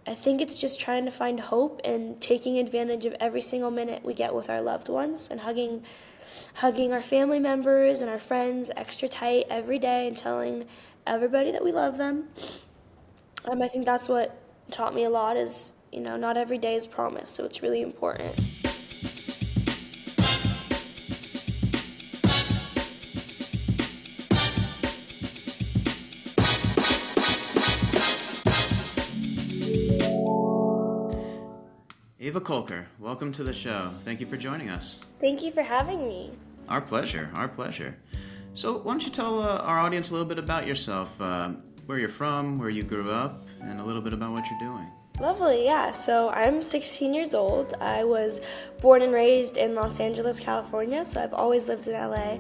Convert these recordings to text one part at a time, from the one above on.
I think it's just trying to find hope and taking advantage of every single minute we get with our loved ones and hugging our family members and our friends extra tight every day and telling everybody that we love them. I think that's what taught me a lot is, not every day is promised, so it's really important. Ava Kolker, welcome to the show. Thank you for joining us. Thank you for having me. Our pleasure, our pleasure. So why don't you tell our audience a little bit about yourself, where you're from, where you grew up, and a little bit about what you're doing. Lovely, yeah. So I'm 16 years old. I was born and raised in Los Angeles, California, so I've always lived in LA.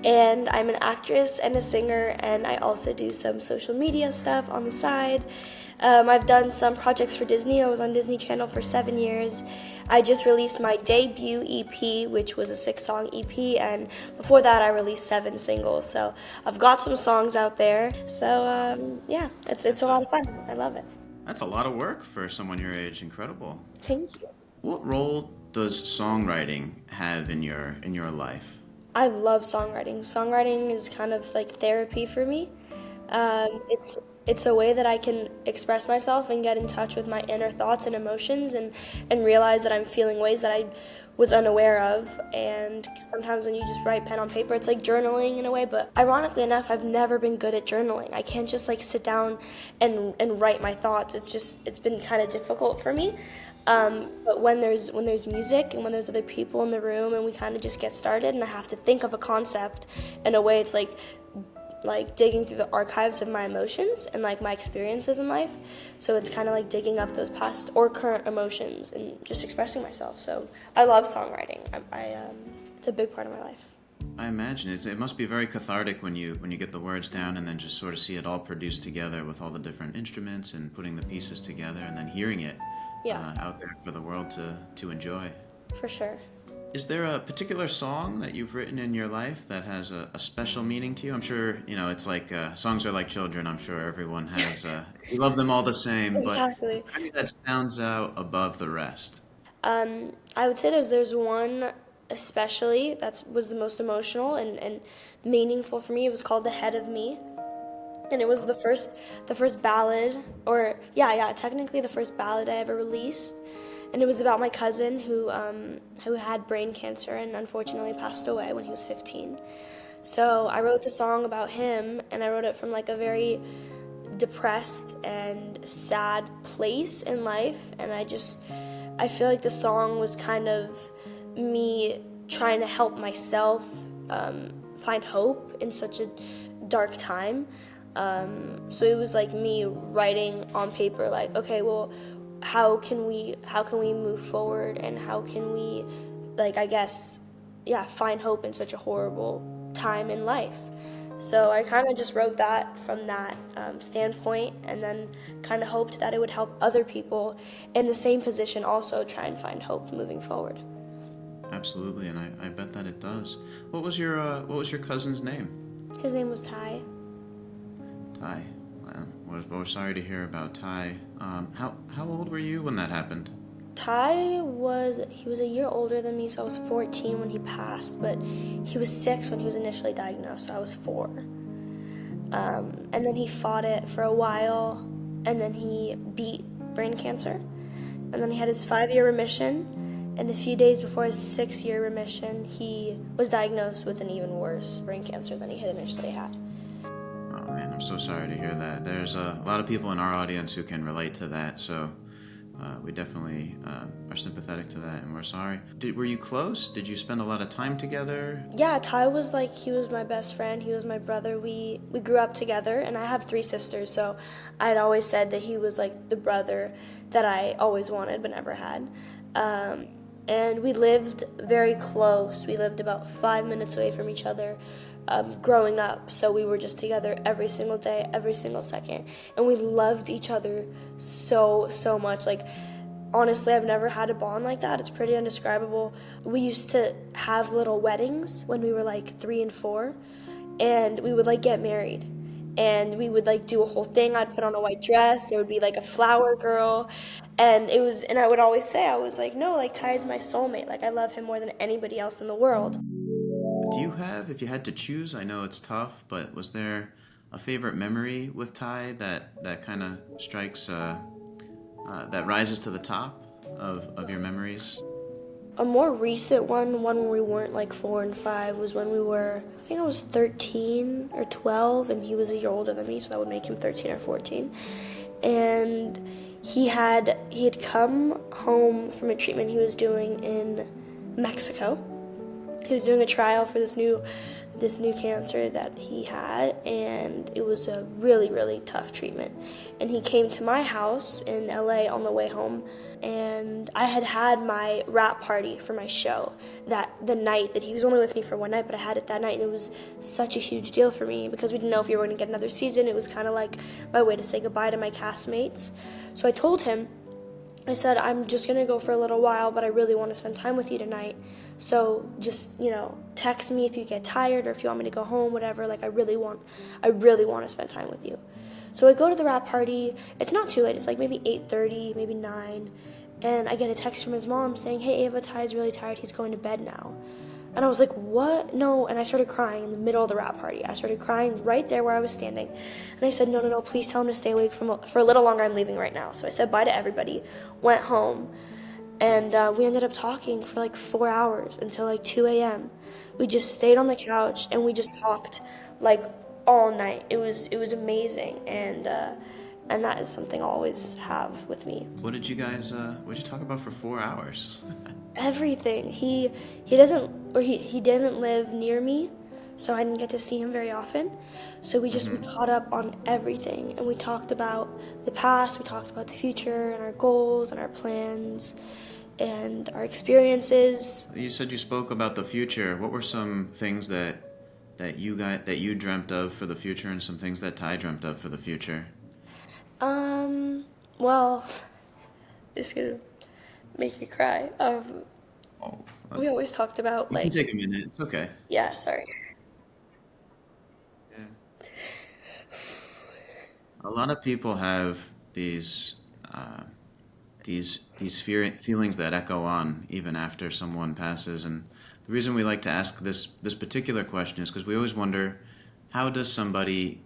And I'm an actress and a singer, and I also do some social media stuff on the side. I've done some projects for Disney. I was on Disney Channel for 7 years. I just released my debut EP, which was a 6-song EP, and before that I released 7 singles. So I've got some songs out there. So yeah, it's a lot of fun. I love it. That's a lot of work for someone your age. Incredible. Thank you. What role does songwriting have in your life? I love songwriting. Songwriting is kind of like therapy for me. It's a way that I can express myself and get in touch with my inner thoughts and emotions and realize that I'm feeling ways that I was unaware of. And sometimes when you just write pen on paper, it's like journaling in a way. But ironically enough, I've never been good at journaling. I can't just like sit down and write my thoughts. It's been kind of difficult for me. But when there's music and when there's other people in the room and we kind of just get started and I have to think of a concept in a way, it's like digging through the archives of my emotions and like my experiences in life. So it's kind of like digging up those past or current emotions and just expressing myself. So I love songwriting. It's a big part of my life. I imagine it must be very cathartic when you get the words down and then just sort of see it all produced together with all the different instruments and putting the pieces together and then hearing it out there for the world to enjoy. For sure. Is there a particular song that you've written in your life that has a special meaning to you? I'm sure, it's like songs are like children. I'm sure everyone has, you love them all the same, Exactly. But maybe that stands out above the rest. I would say there's one especially that was the most emotional and meaningful for me. It was called "The Head of Me," and it was the first ballad, or technically the first ballad I ever released. And it was about my cousin who had brain cancer and unfortunately passed away when he was 15. So I wrote the song about him, and I wrote it from like a very depressed and sad place in life. And I feel like the song was kind of me trying to help myself find hope in such a dark time. So it was like me writing on paper, like, okay, well, how can we move forward and how can we find hope in such a horrible time in life. So I kind of just wrote that from that standpoint and then kind of hoped that it would help other people in the same position also try and find hope moving forward. Absolutely, and I bet that it does. What was your cousin's name? His name was Ty. Ty. We're sorry to hear about Ty. How old were you when that happened? Ty was a year older than me, so I was 14 when he passed, but he was 6 when he was initially diagnosed, so I was 4. And then he fought it for a while, and then he beat brain cancer, and then he had his 5-year remission, and a few days before his 6-year remission, he was diagnosed with an even worse brain cancer than he had initially had. Oh man, I'm so sorry to hear that. There's a lot of people in our audience who can relate to that, so we definitely are sympathetic to that, and we're sorry. Were you close? Did you spend a lot of time together? Yeah, Ty was he was my best friend. He was my brother. We grew up together, and I have 3 sisters, so I'd always said that he was like the brother that I always wanted but never had. And we lived very close. We lived about 5 minutes away from each other growing up. So we were just together every single day, every single second. And we loved each other so, so much. Like, honestly, I've never had a bond like that. It's pretty indescribable. We used to have little weddings when we were like 3 and 4. And we would like get married. and we would like do a whole thing. I'd put on a white dress. There would be like a flower girl, and I would always say, I was like, no, like Ty is my soulmate. Like I love him more than anybody else in the world. Do you have, if you had to choose, I know it's tough, but was there a favorite memory with Ty that kind of strikes, that rises to the top of your memories? A more recent one when we weren't like 4 and 5, was when we were, I think I was 13 or 12, and he was a year older than me, so that would make him 13 or 14. And he had come home from a treatment he was doing in Mexico. He was doing a trial for this new cancer that he had, and it was a really, really tough treatment. And he came to my house in LA on the way home, and I had my wrap party for my show the night that he was only with me for one night, but I had it that night, and it was such a huge deal for me because we didn't know if we were going to get another season. It was kind of like my way to say goodbye to my castmates. So I told him, I said, I'm just going to go for a little while, but I really want to spend time with you tonight. So just, text me if you get tired or if you want me to go home, whatever. Like, I really want to spend time with you. So I go to the wrap party. It's not too late. It's like maybe 8:30, maybe 9. And I get a text from his mom saying, hey, Ava, Ty's really tired. He's going to bed now. And I was like, what? No. And I started crying in the middle of the wrap party. I started crying right there where I was standing. And I said, no, please tell him to stay awake for a little longer. I'm leaving right now. So I said bye to everybody, went home, and we ended up talking for like 4 hours until like 2 a.m. We just stayed on the couch and we just talked like all night. It was amazing, and that is something I'll always have with me. What did you talk about for 4 hours? Everything. He didn't live near me, so I didn't get to see him very often. So we caught up on everything, and we talked about the past, we talked about the future, and our goals and our plans and our experiences. You said you spoke about the future. What were some things that you dreamt of for the future, and some things that Ty dreamt of for the future? Well, it's gonna make me cry. We always talked about, You like... can take a minute. It's okay. Yeah, sorry. Yeah. A lot of people have these feelings that echo on even after someone passes, and the reason we like to ask this particular question is because we always wonder, how does somebody,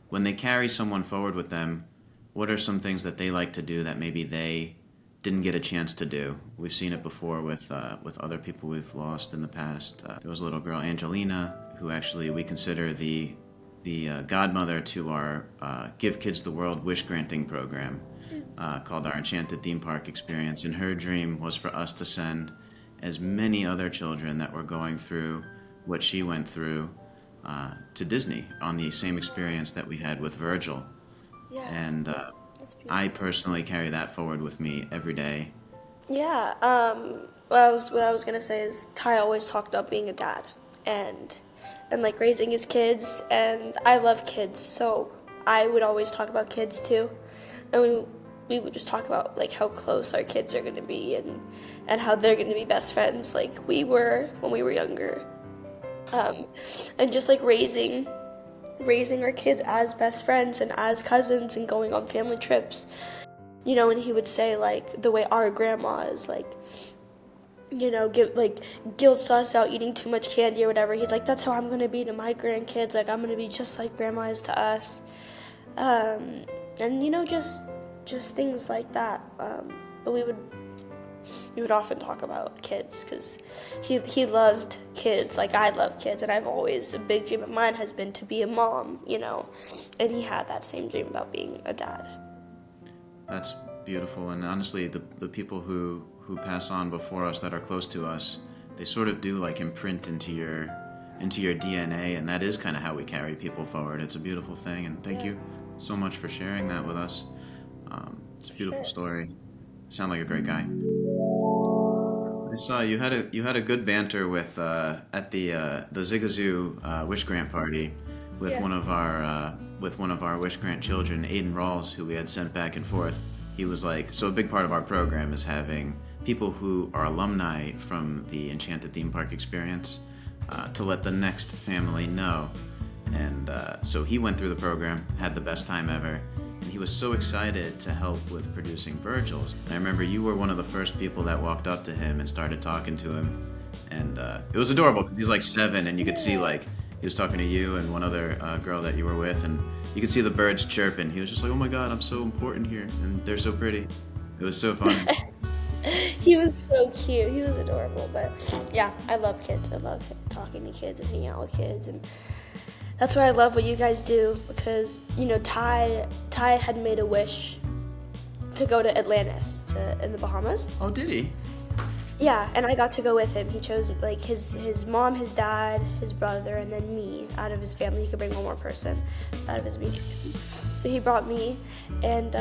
when they carry someone forward with them, what are some things that they like to do that maybe they didn't get a chance to do? We've seen it before with other people we've lost in the past. There was a little girl, Angelina, who actually we consider the godmother to our Give Kids the World wish granting program, called our Enchanted Theme Park Experience. And her dream was for us to send as many other children that were going through what she went through to Disney on the same experience that we had with Virgil. Yeah. And I personally carry that forward with me every day. Yeah, what I was gonna say is Ty always talked about being a dad and like raising his kids, and I love kids, so I would always talk about kids too, and we would just talk about like how close our kids are gonna be and how they're gonna be best friends like we were when we were younger, and just like raising our kids as best friends and as cousins and going on family trips. And he would say, like, the way our grandma is, like, guilts us out eating too much candy or whatever. He's like, that's how I'm going to be to my grandkids. Like, I'm going to be just like grandma is to us. And, just things like that. But we would often talk about kids because he loved kids like I love kids, and I've always, a big dream of mine has been to be a mom, and he had that same dream about being a dad. That's beautiful, and honestly, the people who pass on before us that are close to us, they sort of do like imprint into your DNA, and that is kind of how we carry people forward. It's a beautiful thing, and thank you so much for sharing that with us. It's a beautiful story. You sound like a great guy. I saw you had a good banter with at the Zigazoo wish grant party with one of our wish grant children, Aiden Rawls, who we had sent back and forth. He was like, so a big part of our program is having people who are alumni from the Enchanted Theme Park Experience to let the next family know. and so he went through the program, had the best time ever, and he was so excited to help with producing Virgil's. And I remember you were one of the first people that walked up to him and started talking to him, and it was adorable because he's like 7, and you could see like he was talking to you and one other girl that you were with, and you could see the birds chirping. He was just like, "Oh my God, I'm so important here, and they're so pretty." It was so fun. He was so cute. He was adorable. But yeah, I love kids. I love talking to kids and hanging out with kids, and that's why I love what you guys do, because Ty had made a wish to go to Atlantis in the Bahamas. Oh, did he? Yeah, and I got to go with him. He chose like his mom, his dad, his brother, and then me out of his family. He could bring one more person out of his immediate family. So he brought me, and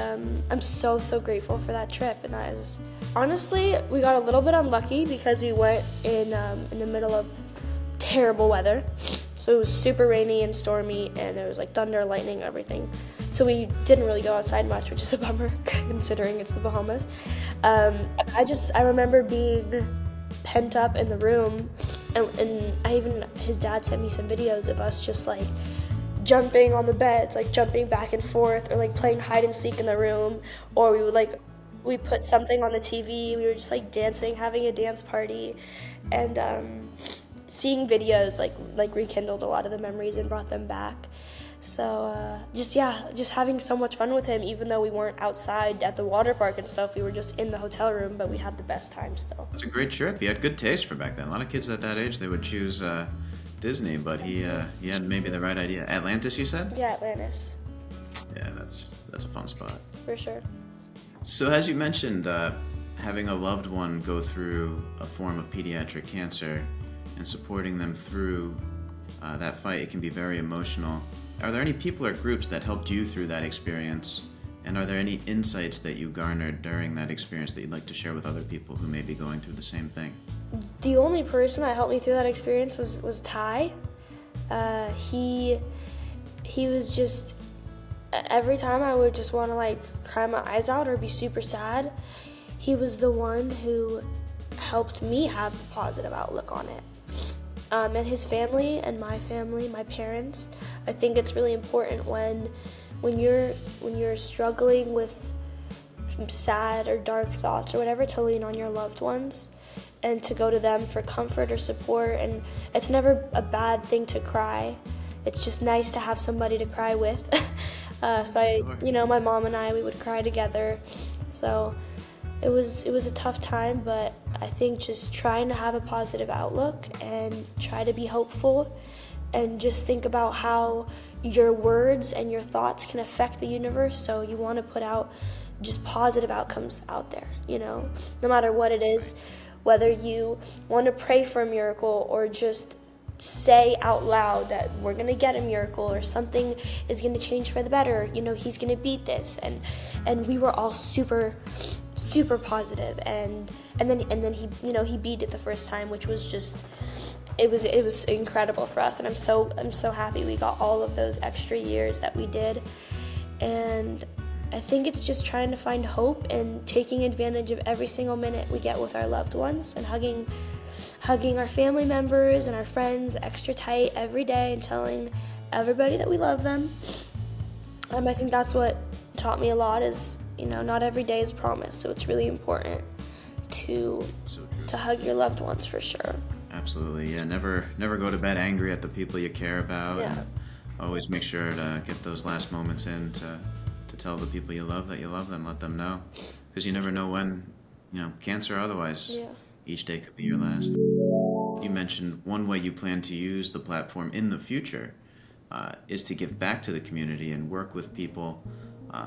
I'm so grateful for that trip. And that is, honestly, we got a little bit unlucky because we went in the middle of terrible weather. So it was super rainy and stormy, and there was like thunder, lightning, everything. So we didn't really go outside much, which is a bummer considering it's the Bahamas. I remember being pent up in the room, and his dad sent me some videos of us just like jumping on the beds, like jumping back and forth, or like playing hide and seek in the room, or we put something on the TV, we were just like dancing, having a dance party, and seeing videos like rekindled a lot of the memories and brought them back. So just having so much fun with him, even though we weren't outside at the water park and stuff. We were just in the hotel room, but we had the best time still. It's a great trip. He had good taste for back then. A lot of kids at that age, they would choose Disney, but he had maybe the right idea. Atlantis, you said? Yeah, Atlantis. Yeah, that's a fun spot. For sure. So as you mentioned, having a loved one go through a form of pediatric cancer and supporting them through that fight, it can be very emotional. Are there any people or groups that helped you through that experience? And are there any insights that you garnered during that experience that you'd like to share with other people who may be going through the same thing? The only person that helped me through that experience was Ty. He was just, every time I would just want to like cry my eyes out or be super sad, he was the one who helped me have a positive outlook on it. And his family and my family, my parents, I think it's really important when you're struggling with sad or dark thoughts or whatever, to lean on your loved ones and to go to them for comfort or support. And it's never a bad thing to cry. It's just nice to have somebody to cry with. My mom and I, we would cry together. So it was a tough time, but I think just trying to have a positive outlook and try to be hopeful and just think about how your words and your thoughts can affect the universe. So you want to put out just positive outcomes out there, no matter what it is, whether you want to pray for a miracle or just say out loud that we're going to get a miracle or something is going to change for the better, he's going to beat this. And we were all super positive, and then he beat it the first time, which was just it was incredible for us. And I'm so happy we got all of those extra years that we did. And I think it's just trying to find hope and taking advantage of every single minute we get with our loved ones, and hugging our family members and our friends extra tight every day and telling everybody that we love them. I think that's what taught me a lot is, not every day is promised, so it's really important to hug your loved ones for sure. Absolutely, yeah. Never go to bed angry at the people you care about. Yeah. And always make sure to get those last moments in to tell the people you love that you love them. Let them know, because you never know when, cancer or otherwise. Yeah. Each day could be your last. You mentioned one way you plan to use the platform in the future is to give back to the community and work with people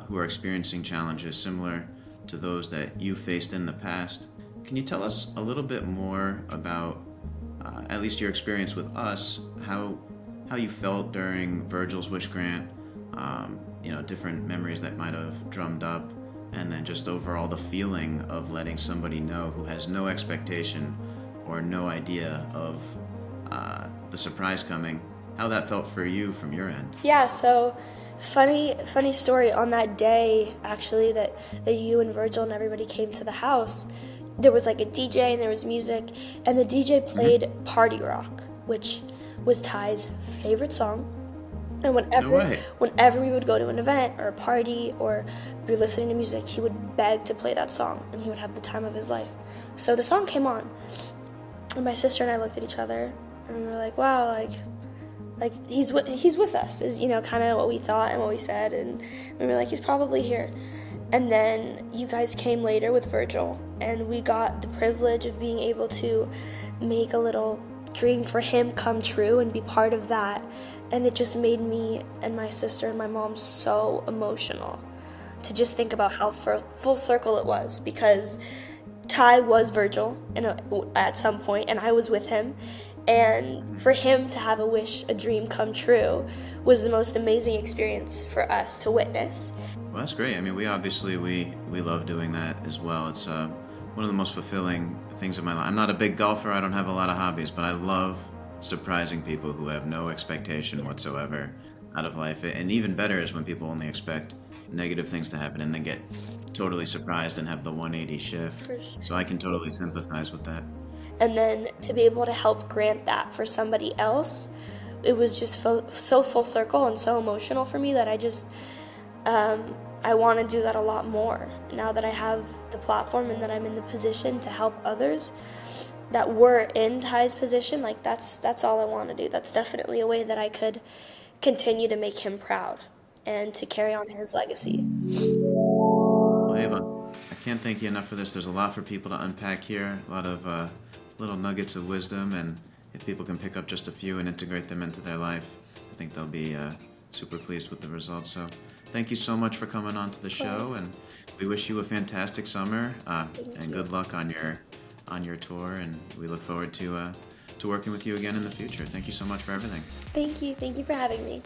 who are experiencing challenges similar to those that you faced in the past. Can you tell us a little bit more about at least your experience with us, how you felt during Virgil's Wish Grant, different memories that might have drummed up, and then just overall the feeling of letting somebody know who has no expectation or no idea of the surprise coming, how that felt for you from your end? Yeah, so funny story. On that day, actually, that you and Virgil and everybody came to the house, there was like a DJ and there was music, and the DJ played Party Rock, which was Ty's favorite song. And No way. whenever we would go to an event or a party or be listening to music, he would beg to play that song, and he would have the time of his life. So the song came on, and my sister and I looked at each other, and we were like, "Wow, like he's with us," is kind of what we thought and what we said, and we were like, "He's probably here." And then you guys came later with Virgil, and we got the privilege of being able to make a little dream for him come true and be part of that. And it just made me and my sister and my mom so emotional to just think about how full circle it was, because Ty was Virgil at some point, and I was with him. And for him to have a dream come true was the most amazing experience for us to witness. Well, that's great. I mean, we love doing that as well. It's one of the most fulfilling things in my life. I'm not a big golfer. I don't have a lot of hobbies, but I love surprising people who have no expectation whatsoever out of life. And even better is when people only expect negative things to happen and then get totally surprised and have the 180 shift. For sure. So I can totally sympathize with that. And then to be able to help grant that for somebody else, it was just so full circle and so emotional for me that I want to do that a lot more now that I have the platform and that I'm in the position to help others that were in Ty's position. Like that's all I want to do. That's definitely a way that I could continue to make him proud and to carry on his legacy. Well, Ava, I can't thank you enough for this. There's a lot for people to unpack here, a lot of little nuggets of wisdom, and if people can pick up just a few and integrate them into their life, I think they'll be super pleased with the results. So thank you so much for coming on to the show, and we wish you a fantastic summer and good luck on your tour, and we look forward to working with you again in the future. Thank you so much for everything. Thank you for having me.